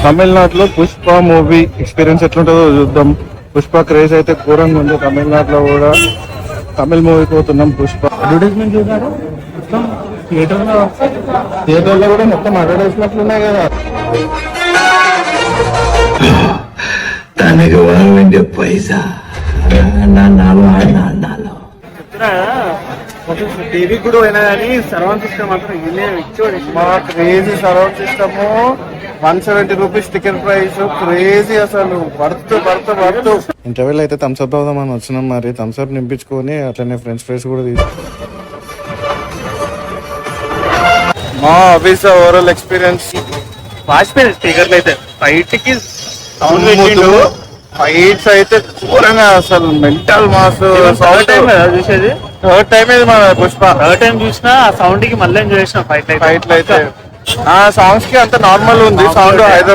తమిళనాడులో Pushpa movie experience ఎట్లుంటుందో చూద్దాం. పుష్ప క్రేజ్ అయితే ఘోరంగా ఉంది తమిళనాడులో కూడా. తమిళ మూవీ పోతున్నాం. పుష్ప అడ్వర్టైజ్మెంట్ చూసారు మొత్తం థియేటర్లో కూడా మొత్తం అడ్వర్టైజ్మెంట్లు ఉన్నాయి కదా. తనకు వాడే పైసా టీవీ కూడా పోయినా కానీ సరౌండ్ సిస్టమ్ మాత్రం ఇచ్చోడు. మా crazy surround system 170 rupees ticket price. Crazy అసలు వర్త్. ఇంటర్వెల్ అయితే థమ్స్అప్ అవుదామని వచ్చినాం. మరి థమ్స్అప్ నింపించుకొని అట్లనే ఫ్రెంచ్ ఫ్రైస్ కూడా మా ఆఫీస్ ఓవరాల్ ఎక్స్పీరియన్స్ వాచిపోయింది స్పీకర్లు అయితే. ఫైట్ కి సౌండ్ పెట్టిండు. ఫైట్స్ అయితే ఘోరంగా అసలు మెంటల్ మాస్. థర్డ్ టైం కదా చూసేది. థర్డ్ టైం ఇది మన పుష్ప. థర్డ్ టైం చూసినా ఆ సౌండ్ కి మళ్ళీ చేసిన ఫైట్లు అయితే ఆ సాంగ్స్ కి అంత నార్మల్ ఉంది సౌండ్. హైదరాబాద్